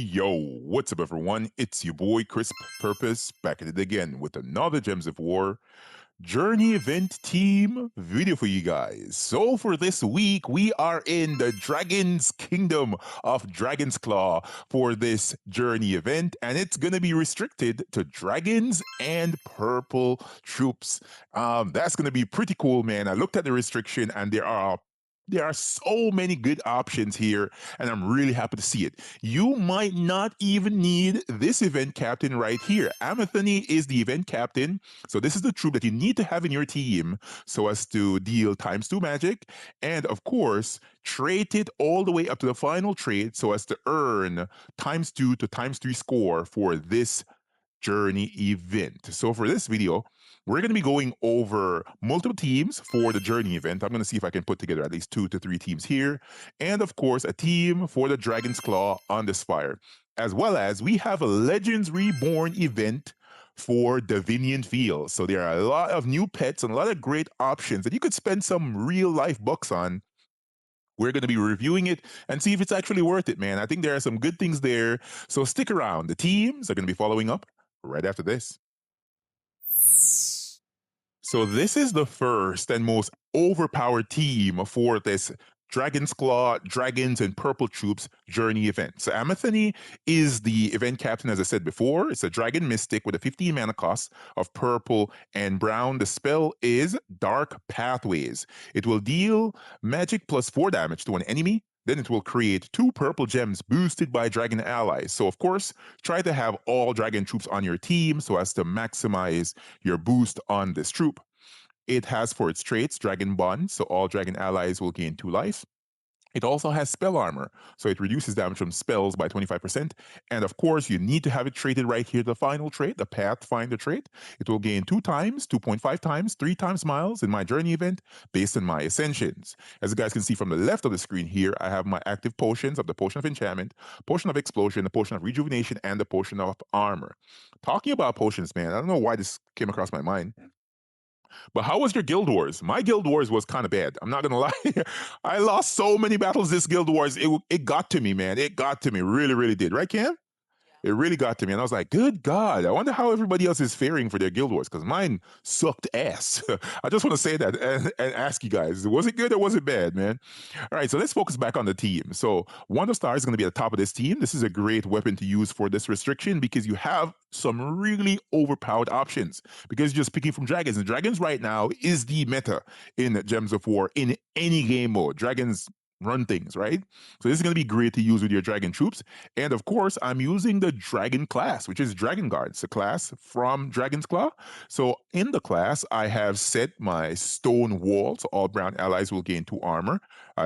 Yo, what's up, everyone? It's your boy CrispPurpose back at it again with another Gems of War Journey event team video for you guys. So, for this week, we are in the Dragon's Kingdom of Dragon's Claw for this Journey event, and it's going to be restricted to dragons and purple troops. That's going to be pretty cool, man. I looked at the restriction, and there are so many good options here, and I'm really happy to see it. You might not even need this event captain right here. Amathony is the event captain, so this is the troop that you need to have in your team so as to deal ×2 magic, and of course, trait it all the way up to the final trait so as to earn ×2 to ×3 score for this journey event. So for this video, we're going to be going over multiple teams for the journey event. I'm going to see if I can put together at least 2 to 3 teams here. And of course, a team for the Dragon's Claw Underspire. As well as we have a Legends Reborn event for Divinion Field. So there are a lot of new pets and a lot of great options that you could spend some real life bucks on. We're going to be reviewing it and see if it's actually worth it, man. I think there are some good things there. So stick around. The teams are going to be following up right after this. So this is the first and most overpowered team for this Dragon's Claw, Dragons, and Purple Troops Journey event. So Amathony is the event captain, as I said before. It's a Dragon Mystic with a 15 mana cost of purple and brown. The spell is Dark Pathways. It will deal magic plus 4 damage to an enemy. Then it will create 2 purple gems boosted by dragon allies. So of course, try to have all dragon troops on your team so as to maximize your boost on this troop. It has for its traits Dragon Bond, so all dragon allies will gain 2 life. It also has spell armor, so it reduces damage from spells by 25%. And of course, you need to have it traded right here, the final trait, the Pathfinder trait. It will gain 2 times, 2.5 times, 3 times miles in my journey event based on my ascensions. As you guys can see from the left of the screen here, I have my active potions of the Potion of Enchantment, Potion of Explosion, the Potion of Rejuvenation, and the Potion of Armor. Talking about potions, man, I don't know why this came across my mind. But how was your Guild Wars? My Guild Wars was kind of bad. I'm not gonna lie. I lost so many battles this Guild Wars. It got to me, man. It got to me. Really, really did. Right, Cam? It really got to me. And I was like, good God, I wonder how everybody else is faring for their Guild Wars, because mine sucked ass. I just want to say that and ask you guys, was it good or was it bad, man? All right, so let's focus back on the team. So Wonder Star is going to be at the top of this team. This is a great weapon to use for this restriction because you have some really overpowered options because you're just picking from dragons. And dragons right now is the meta in Gems of War in any game mode. Dragons run things, right? So this is going to be great to use with your dragon troops. And of course, I'm using the dragon class, which is Dragon Guard. It's a class from Dragon's Claw. So in the class, I have set my stone wall, so all brown allies will gain 2 armor.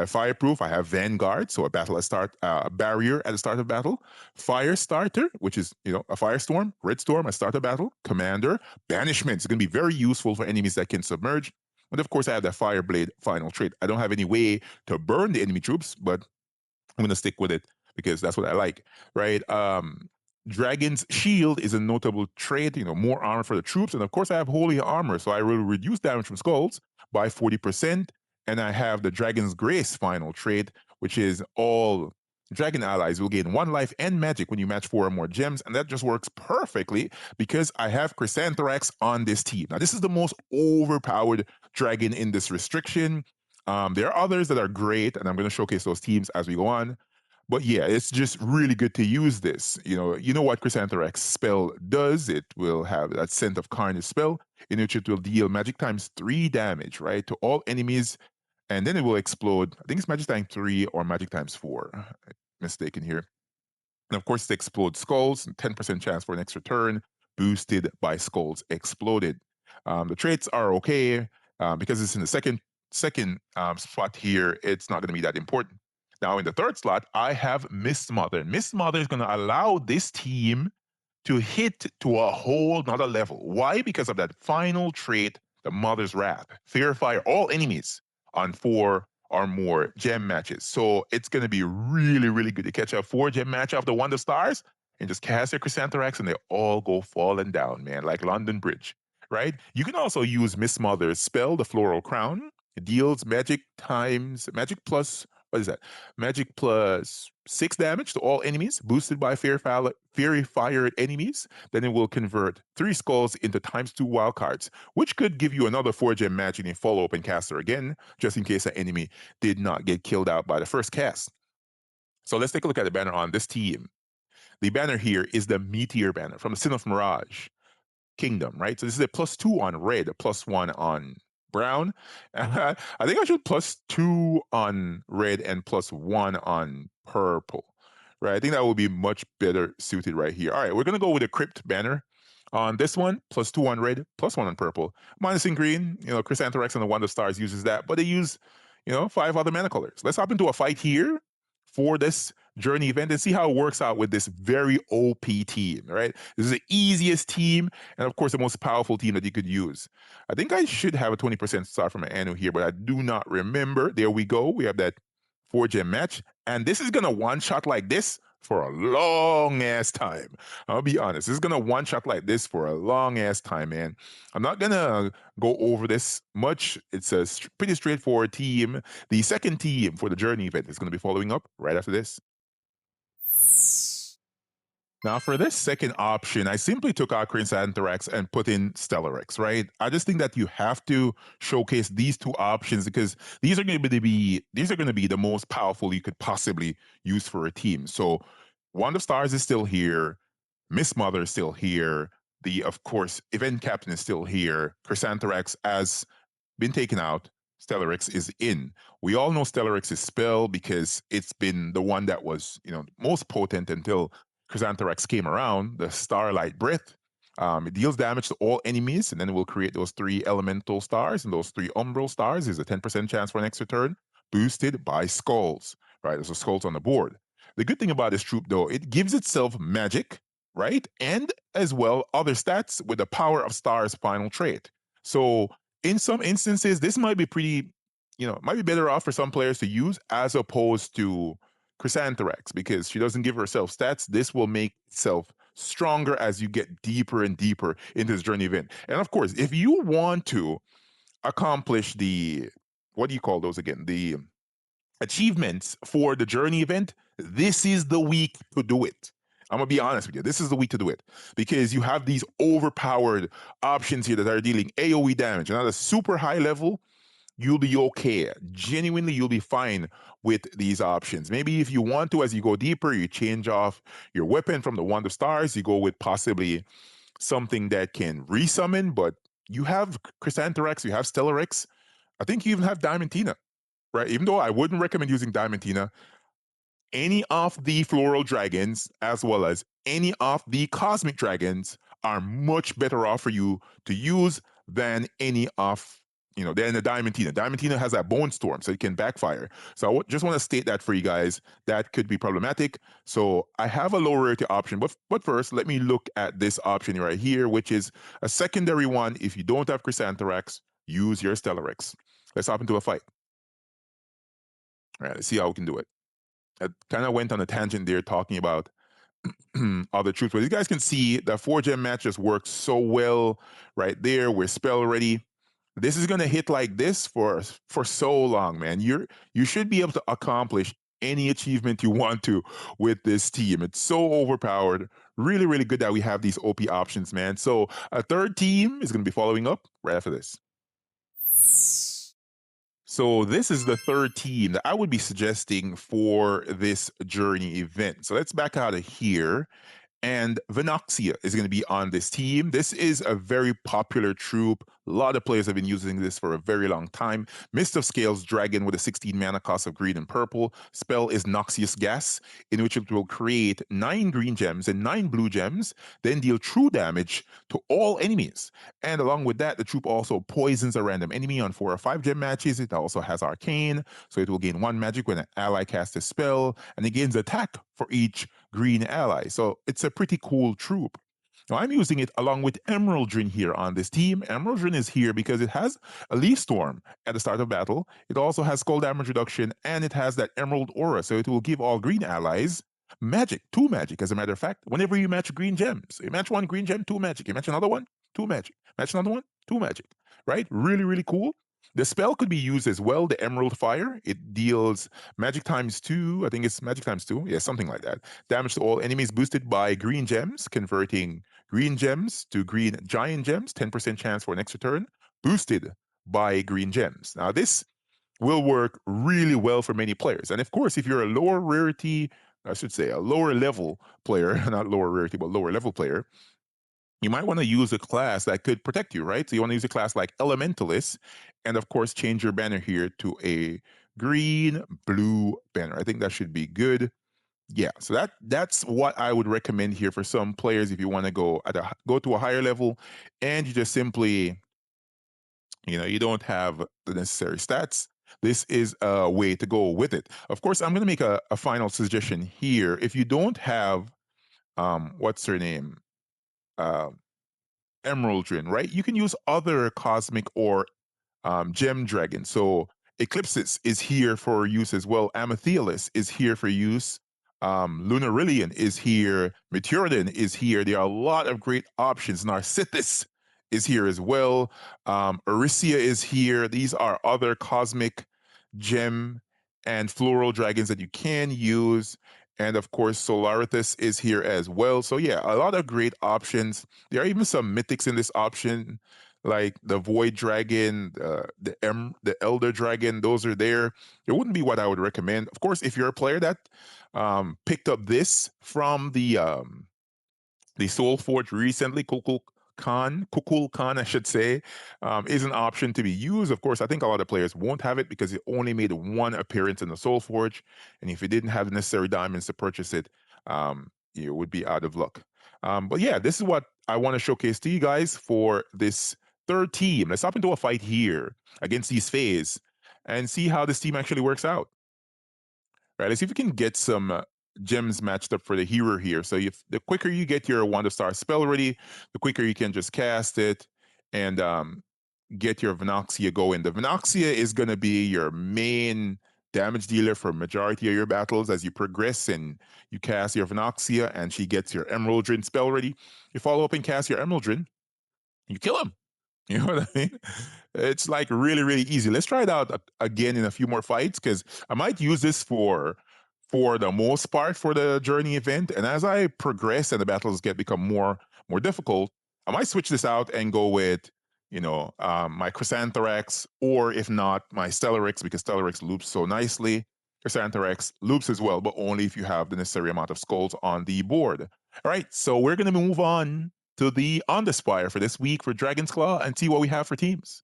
Fireproof, I have Vanguard, so a barrier at the start of battle. Fire starter, which is a firestorm, red storm, a start of battle. Commander, banishment. It's going to be very useful for enemies that can submerge. And of course, I have that Fireblade final trait. I don't have any way to burn the enemy troops, but I'm going to stick with it because that's what I like, right? Dragon's Shield is a notable trait, more armor for the troops. And of course, I have Holy Armor, so I will reduce damage from skulls by 40%. And I have the Dragon's Grace final trait, which is all dragon allies will gain 1 life and magic when you match 4 or more gems. And that just works perfectly because I have Chrysanthrax on this team. Now, this is the most overpowered dragon in this restriction. There are others that are great, and I'm going to showcase those teams as we go on. But yeah, it's just really good to use this. You know what Chrysanthrax spell does. It will have that Scent of Carnage spell, in which it will deal magic ×3 damage, right, to all enemies, and then it will explode. I think it's magic ×3 or magic ×4. Mistaken here. And of course, it explodes skulls, 10% chance for an extra turn, boosted by skulls exploded. The traits are okay because it's in the second spot here. It's not going to be that important. Now, in the third slot, I have Mist Mother. Mist Mother is going to allow this team to hit to a whole nother level. Why? Because of that final trait, the Mother's Wrath. Fearfire all enemies on 4 or more gem matches. So it's going to be really, really good to catch a 4-gem match off the Wonder Stars and just cast your Chrysanthrax and they all go falling down, man, like London Bridge, right? You can also use Miss Mother's spell, the Floral Crown. It deals magic plus what is that? Magic plus 6 damage to all enemies, boosted by Fairy Fire enemies. Then it will convert 3 skulls into ×2 wild cards, which could give you another 4-gem magic in follow up and caster again, just in case an enemy did not get killed out by the first cast. So let's take a look at the banner on this team. The banner here is the Meteor banner from the Sin of Mirage Kingdom, right? So this is a +2 on red, a +1 on brown. I think I should +2 on red and +1 on purple, right? I think that would be much better suited right here. All right, we're gonna go with a Crypt banner on this one, +2 on red, +1 on purple, minus in green. You know, Chrysantherax and the Wonder Stars uses that, but they use 5 other mana colors. Let's hop into a fight here for this journey event and see how it works out with this very OP team, right? This is the easiest team and of course the most powerful team that you could use. I think I should have a 20% start from an Anu here, but I do not remember. There we go. We have that 4-gem match. And this is going to one-shot like this for a long-ass time. I'll be honest. This is going to one-shot like this for a long-ass time, man. I'm not going to go over this much. It's a pretty straightforward team. The second team for the Journey event is going to be following up right after this. Now, for this second option, I simply took out Chrysantherax and put in Stellarex, right? I just think that you have to showcase these two options because these are going to be the most powerful you could possibly use for a team. So, Wand of Stars is still here, Miss Mother is still here, of course, Event Captain is still here, Chrysantherax has been taken out, Stellarex is in. We all know Stellarex's spell because it's been the one that was, most potent until Chrysantherax came around, the Starlight Breath. It deals damage to all enemies, and then it will create those 3 elemental stars, and those 3 umbral stars is a 10% chance for an extra turn, boosted by skulls, right? There's a skulls on the board. The good thing about this troop, though, it gives itself magic, right? And as well, other stats with the Power of Stars final trait. So in some instances, this might be might be better off for some players to use as opposed to Chrysantherax because she doesn't give herself stats. This will make itself stronger as you get deeper and deeper into this journey event. And of course, if you want to accomplish what do you call those again? The achievements for the journey event, this is the week to do it. I'm gonna be honest with you. This is the week to do it because you have these overpowered options here that are dealing AoE damage and at a super high level. You'll be okay. Genuinely, you'll be fine with these options. Maybe if you want to, as you go deeper, you change off your weapon from the Wand of Stars. You go with possibly something that can resummon, but you have Chrysantherax, you have Stellarex. I think you even have Diamantina, right? Even though I wouldn't recommend using Diamantina, any of the floral dragons, as well as any of the cosmic dragons, are much better off for you to use than any of than the Diamantina. Diamantina has that Bone Storm, so it can backfire. So I just want to state that for you guys. That could be problematic. So I have a low rarity option, but first, let me look at this option right here, which is a secondary one. If you don't have Chrysantherax, use your Stellarex. Let's hop into a fight. All right, let's see how we can do it. I kind of went on a tangent there talking about other troops, but you guys can see the 4-gem match just works so well right there. We're spell ready. This is gonna hit like this for so long, man. You should be able to accomplish any achievement you want to with this team. It's so overpowered. Really, really good that we have these OP options, man. So a third team is gonna be following up right after this. So this is the third team that I would be suggesting for this journey event. So let's back out of here. And Venoxia is going to be on this team. This is a very popular troop. A lot of players have been using this for a very long time. Mist of Scales dragon with a 16 mana cost of green and purple. Spell is Noxious Gas, in which it will create 9 green gems and 9 blue gems, then deal true damage to all enemies. And along with that, the troop also poisons a random enemy on 4 or 5 gem matches. It also has Arcane, so it will gain 1 magic when an ally casts a spell, and it gains attack for each green ally. So it's a pretty cool troop. Now I'm using it along with Emeraldrin here on this team. Emeraldrin is here because it has a Leaf Storm at the start of battle. It also has skull damage reduction, and it has that Emerald Aura, so it will give all green allies magic, 2 magic, as a matter of fact, whenever you match green gems. You match 1 green gem, 2 magic. You match another one, 2 magic. Match another one, 2 magic. Right? Really, really cool. The spell could be used as well, the Emerald Fire. It deals magic times 2. I think it's magic times 2. Yeah, something like that. Damage to all enemies boosted by green gems, converting green gems to green giant gems, 10% chance for an extra turn, boosted by green gems. Now, this will work really well for many players. And of course, if you're a lower rarity, I should say a lower level player, not lower rarity, but lower level player, you might want to use a class that could protect you, right? So you want to use a class like Elementalist, and of course, change your banner here to a green blue banner. I think that should be good. Yeah, so that's what I would recommend here for some players if you want to go to a higher level, and you just simply, you don't have the necessary stats. This is a way to go with it. Of course, I'm going to make a final suggestion here. If you don't have, what's her name? Um, Emeraldrin, right? You can use other cosmic or gem dragon. So Eclipsis is here for use as well. Amethyalus is here for use. Lunarillion is here. Meteorodon is here. There are a lot of great options. Narcissus is here as well. Aricia is here. These are other cosmic gem and floral dragons that you can use. And of course, Solarithus is here as well. So yeah, a lot of great options. There are even some mythics in this option, like the Void Dragon, the Elder Dragon. Those are there. It wouldn't be what I would recommend. Of course, if you're a player that picked up this from the Soul Forge recently, Kukul Khan, I should say, is an option to be used. Of course, I think a lot of players won't have it because it only made one appearance in the Soul Forge, and if you didn't have the necessary diamonds to purchase it, you would be out of luck. But yeah, this is what I want to showcase to you guys for this third team. Let's hop into a fight here against these Fays and see how this team actually works out. Right, let's see if we can get some gems matched up for the hero here. So if the quicker you get your Wand of Star spell ready, the quicker you can just cast it and get your Venoxia going. The Venoxia is going to be your main damage dealer for majority of your battles as you progress and you cast your Venoxia and she gets your Emeraldrin spell ready. You follow up and cast your Emeraldrin, you kill him. You know what I mean? It's like really, really easy. Let's try it out again in a few more fights because I might use this for the most part for the journey event. And as I progress and the battles become more difficult, I might switch this out and go with my Chrysanthrax, or if not, my Stellarex, because Stellarex loops so nicely. Chrysanthrax loops as well, but only if you have the necessary amount of skulls on the board. All right, so we're gonna move on to the Underspire for this week for Dragon's Claw and see what we have for teams.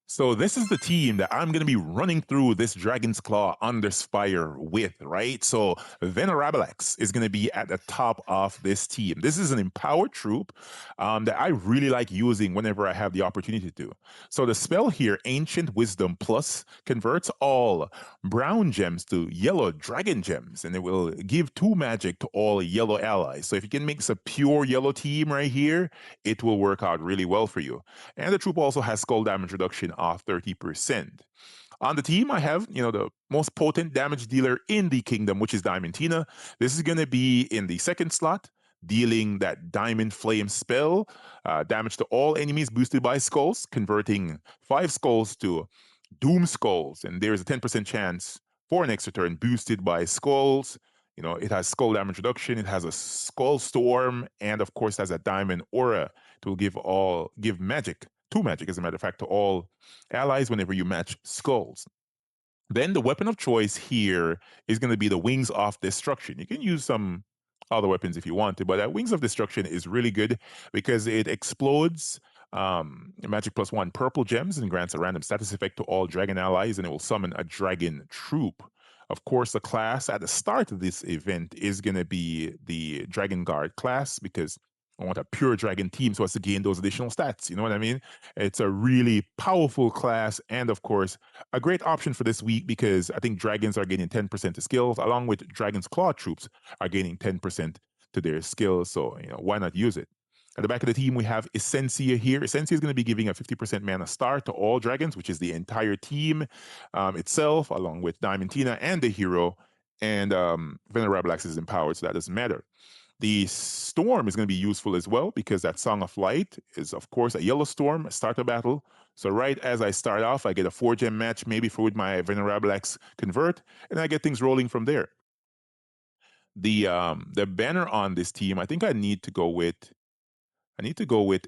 So this is the team that I'm going to be running through this Dragon's Claw Underspire with, right? So Venerablex is going to be at the top of this team. This is an empowered troop that I really like using whenever I have the opportunity to. So the spell here, Ancient Wisdom Plus, converts all brown gems to yellow dragon gems, and it will give 2 magic to all yellow allies. So if you can make a pure yellow team right here, it will work out really well for you. And the troop also has skull damage reduction of 30%. On the team, I have, the most potent damage dealer in the kingdom, which is Diamantina. This is going to be in the second slot, dealing that Diamond Flame spell, damage to all enemies boosted by skulls, converting 5 skulls to Doom Skulls. And there's a 10% chance for an extra turn boosted by skulls. It has skull damage reduction, it has a skull storm, and of course has a diamond aura to give magic, 2 magic as a matter of fact, to all allies whenever you match skulls. Then the weapon of choice here is going to be the Wings of Destruction. You can use some other weapons if you want to, but that Wings of Destruction is really good because it explodes magic +1 purple gems and grants a random status effect to all dragon allies, and it will summon a dragon troop. Of course, the class at the start of this event is going to be the Dragon Guard class because I want a pure dragon team so as to gain those additional stats. You know what I mean? It's a really powerful class, and of course, a great option for this week because I think dragons are gaining 10% to skills, along with Dragon's Claw troops are gaining 10% to their skills. So, why not use it? At the back of the team, we have Essentia here. Essentia is going to be giving a 50% mana star to all dragons, which is the entire team itself, along with Diamantina and the hero. And Venerablex is empowered, so that doesn't matter. The storm is going to be useful as well because that Song of Light is, of course, a yellow storm, start a battle. So right as I start off, I get a 4-gem match, maybe for with my Venerable X convert, and I get things rolling from there. The banner on this team, I think I need to go with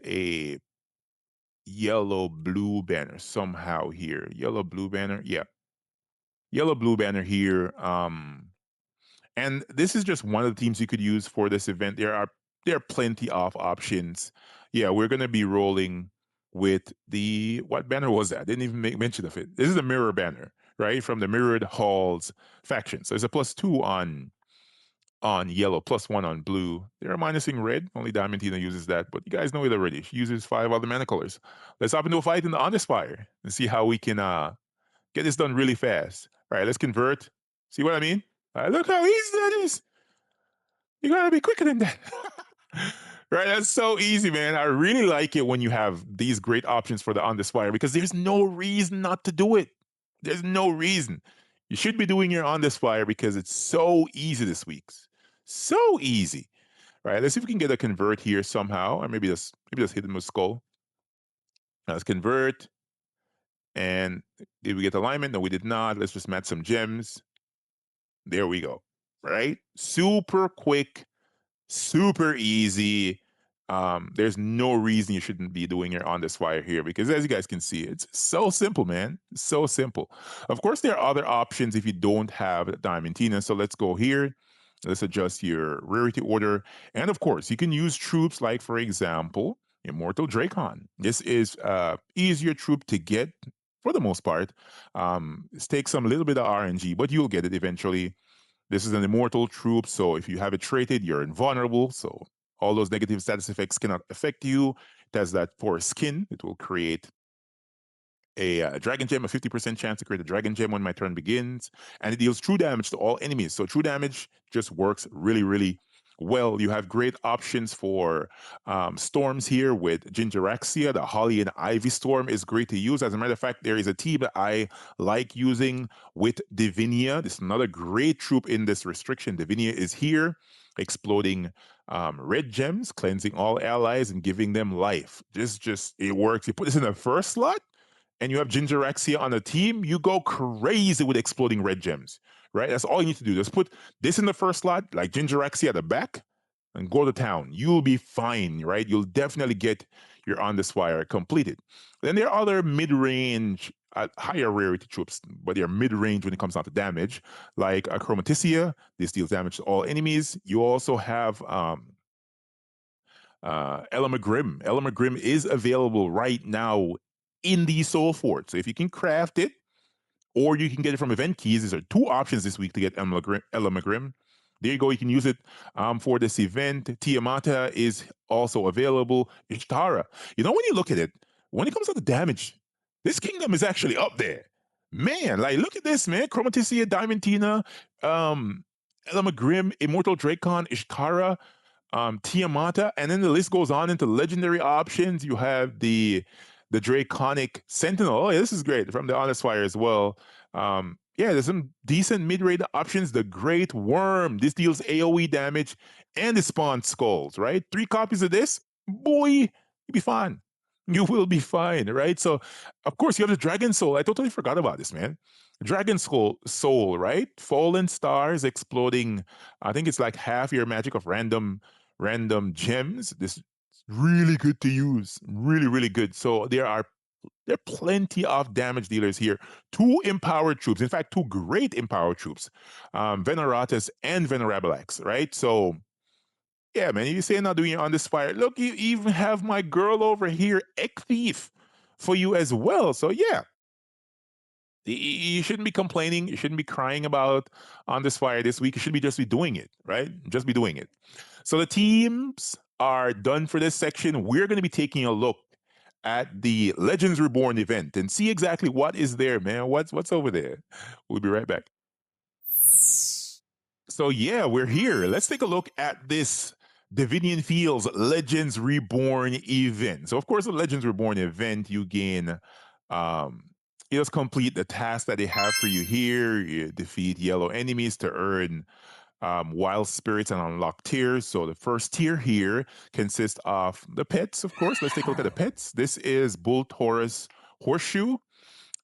a yellow blue banner somehow here. Yellow blue banner, yeah, yellow blue banner here. And this is just one of the teams you could use for this event. There are plenty of options. Yeah, we're gonna be rolling with the what banner was that? I didn't even make mention of it. This is a mirror banner, right? From the Mirrored Halls faction. So it's a +2 on yellow, +1 on blue. They're minusing red. Only Diamantina uses that, but you guys know it already. She uses 5 other mana colors. Let's hop into a fight in the Underspire and see how we can get this done really fast. All right, let's convert. See what I mean? All right, look how easy that is. You gotta be quicker than that. Right, that's so easy, man. I really like it when you have these great options for the Underspire because there's no reason not to do it. There's no reason. You should be doing your Underspire because it's so easy this week. So easy. All right, let's see if we can get a convert here somehow, or maybe just hit him with skull. Now let's convert. And did we get alignment? No, we did not. Let's just match some gems. There we go. Right? Super quick, super easy. There's no reason you shouldn't be doing your on this fire here because as you guys can see, it's so simple, man. So simple. Of course, there are other options if you don't have Diamantina. So let's go here. Let's adjust your rarity order. And of course, you can use troops like, for example, Immortal Dracon. This is easier troop to get for the most part. It takes some little bit of RNG, but you'll get it eventually. This is an immortal troop, so if you have it traded, you're invulnerable. So all those negative status effects cannot affect you. It has that for skin. It will create a dragon gem, a 50% chance to create a dragon gem when my turn begins, and it deals true damage to all enemies. So true damage just works really, really well. You have great options for storms here with Gingeraxia. The Holly and Ivy storm is great to use. As a matter of fact, there is a team that I like using with Divinia. This is another great troop in this restriction. Divinia is here, exploding red gems, cleansing all allies, and giving them life. It works. You put this in the first slot, and you have Gingeraxia on the team, you go crazy with exploding red gems, right? That's all you need to do. Just put this in the first slot, like Gingeraxia at the back, and go to town. You'll be fine, right? You'll definitely get your On This Wire completed. Then there are other mid-range, higher rarity troops, but they're mid-range when it comes down to damage, like Chromaticia. This deals damage to all enemies. You also have Elamagrim. Elamagrim is available right now in the Soul Fort. So if you can craft it, or you can get it from event keys, these are 2 options this week to get Elamagrim. There you go. You can use it for this event. Tiamata is also available. Ishtara. You know, when you look at it, when it comes to the damage, this kingdom is actually up there. Man, like, look at this, man. Chromaticia, Diamantina, Elamagrim, Immortal Dracon, Ishtara, Tiamata, and then the list goes on into legendary options. You have the Draconic Sentinel. Oh, yeah, this is great from the Honest Fire as well. Yeah, there's some decent mid-range options. The Great Worm. This deals AoE damage and it spawns skulls, right? 3 copies of this, boy, you'll be fine. You will be fine, right? So, of course, you have the Dragon Soul. I totally forgot about this, man. Dragon Soul, right? Fallen stars exploding. I think it's like half your magic of random gems. This is really good to use. Really, really good. So there are plenty of damage dealers here. 2 empowered troops. In fact, 2 great empowered troops. Veneratus and Venerabilax, right? So yeah, man, you say not doing it on this fire. Look, you even have my girl over here, Egg Thief, for you as well. So yeah, you shouldn't be complaining. You shouldn't be crying about on this fire this week. You should be just be doing it, right? Just be doing it. So the teams are done for this section. We're going to be taking a look at the Legends Reborn event and see exactly what is there, man. What's over there? We'll be right back. So yeah, we're here. Let's take a look at this Divinion Fields Legends Reborn event. So of course, the Legends Reborn event, you gain you just complete the task that they have for you here. You defeat yellow enemies to earn wild spirits and unlocked tiers. So the first tier here consists of the pets, of course. Let's take a look at the pets. This is Bull Taurus Horseshoe.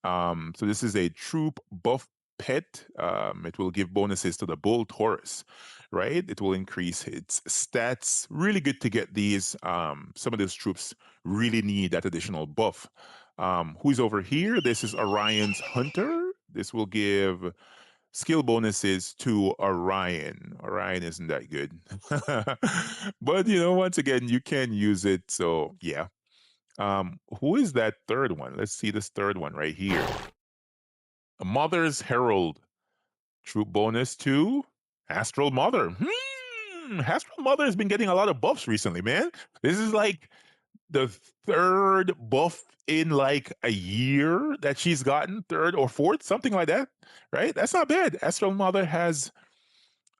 So this is a troop buff pet. It will give bonuses to the Bull Taurus, right? It will increase its stats. Really good to get these. Some of these troops really need that additional buff. Who's over here? This is Orion's Hunter. This will give skill bonuses to Orion. Orion isn't that good. But once again, you can use it. So yeah. Who is that third one? Let's see this third one right here. A Mother's Herald. Troop bonus to Astral Mother. Astral Mother has been getting a lot of buffs recently, man. This is like the third buff in like a year that she's gotten, third or fourth, something like that, right? That's not bad. Astral Mother has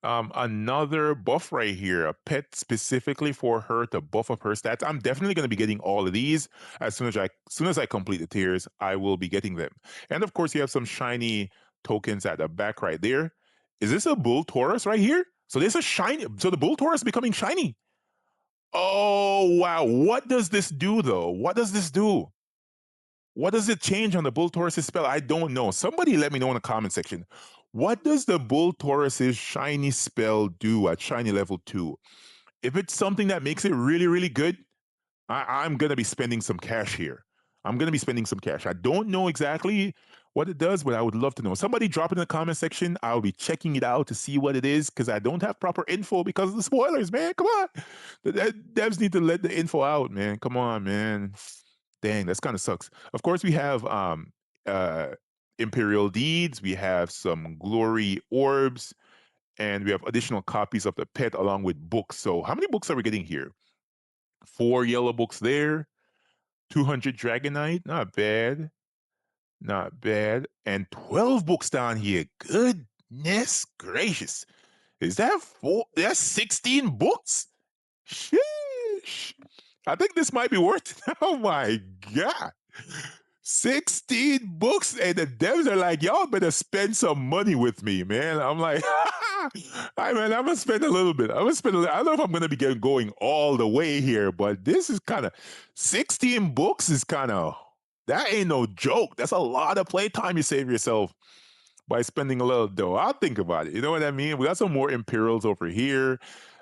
another buff right here, a pet specifically for her to buff up her stats. I'm definitely going to be getting all of these as soon as I complete the tiers. I will be getting them, and of course, you have some shiny tokens at the back right there. Is this a Bull Taurus right here? So there's a shiny. So the Bull Taurus becoming shiny. Oh wow! What does this do though? What does this do? What does it change on the Bull Taurus's spell? I don't know. Somebody let me know in the comment section. What does the Bull Taurus's shiny spell do at shiny level 2? If it's something that makes it really, really good, I'm going to be spending some cash here. I'm going to be spending some cash. I don't know exactly what it does, but I would love to know. Somebody drop it in the comment section. I'll be checking it out to see what it is because I don't have proper info because of the spoilers, man. Come on. The devs need to let the info out, man. Come on, man. Dang, that's kind of sucks. Of course, we have uh, Imperial Deeds, we have some Glory Orbs, and we have additional copies of the pet along with books. So, how many books are we getting here? 4 yellow books there, 200 Dragonite, not bad, not bad, and 12 books down here. Goodness gracious, is that four? That's 16 books. Sheesh. I think this might be worth it. Oh my God. 16 books, and the devs are like, y'all better spend some money with me, man. I'm like, I'm gonna spend a little bit. I'm gonna spend I don't know if I'm gonna be going all the way here, but this is kind of 16 books is kind of that ain't no joke. That's a lot of playtime you save yourself by spending a little dough. I'll think about it. You know what I mean? We got some more Imperials over here.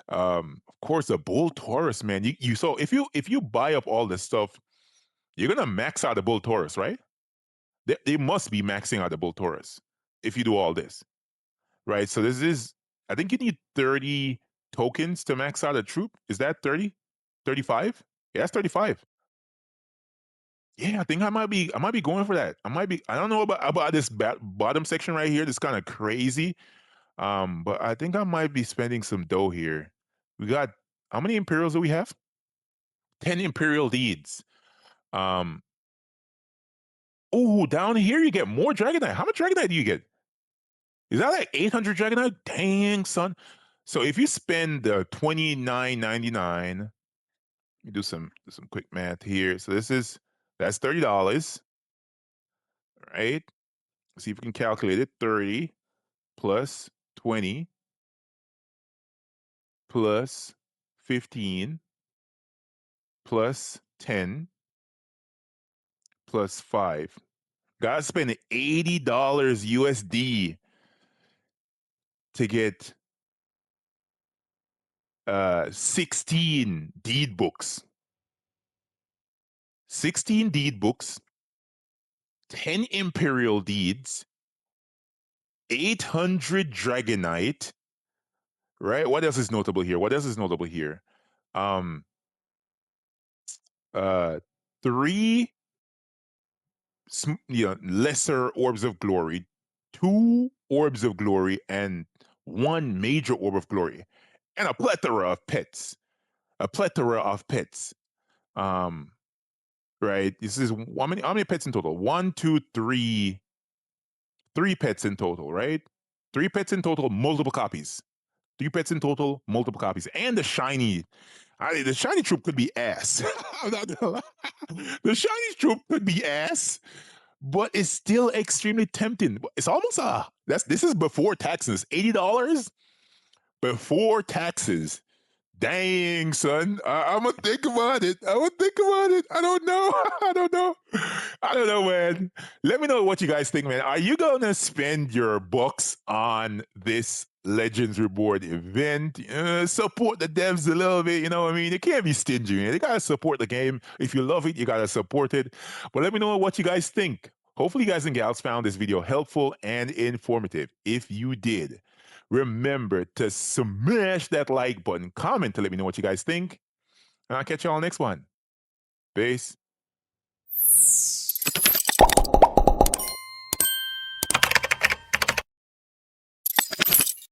Of course, the Bull Taurus, man. You so if you buy up all this stuff, you're gonna max out the Bull Taurus, right? They must be maxing out the Bull Taurus if you do all this, right? So this is, I think you need 30 tokens to max out a troop. Is that 30? 35? Yeah, that's 35. Yeah, I think I might be going for that. I don't know about this bottom section right here. That's kind of crazy. But I think I might be spending some dough here. We got, how many Imperials do we have? 10 Imperial Deeds. Um, oh, down here you get more Dragonite. How much Dragonite do you get? Is that like 800 Dragonite? Dang, son. So if you spend the $29.99, let me do some quick math here. So that's $30, right? See if we can calculate it. 30 plus 20 plus 15 plus 10 plus 5. Gotta spend $80 USD to get 16 deed books. 16 deed books, 10 Imperial Deeds, 800 Dragonite, right? What else is notable here? What else is notable here? Um, uh, 3 lesser Orbs of Glory, 2 Orbs of Glory, and 1 major Orb of Glory, and a plethora of pets. A plethora of pets. Right? This is how many pets in total? 1, 2, 3, 3 pets in total, right? 3 pets in total, multiple copies. 3 pets in total, multiple copies. And the shiny troop could be ass. I'm not gonna lie. The shiny troop could be ass, but it's still extremely tempting. It's almost this is before taxes. $80 before taxes. Dang, son. I'm gonna think about it. I'm gonna think about it. I don't know. I don't know. I don't know, man. Let me know what you guys think, man. Are you gonna spend your bucks on this Legends Reborn event? Support the devs a little bit. You know what I mean? You can't be stingy, man. You gotta support the game. If you love it, you gotta support it. But let me know what you guys think. Hopefully, you guys and gals found this video helpful and informative. If you did, remember to smash that like button, comment to let me know what you guys think, and I'll catch you all next one. Peace.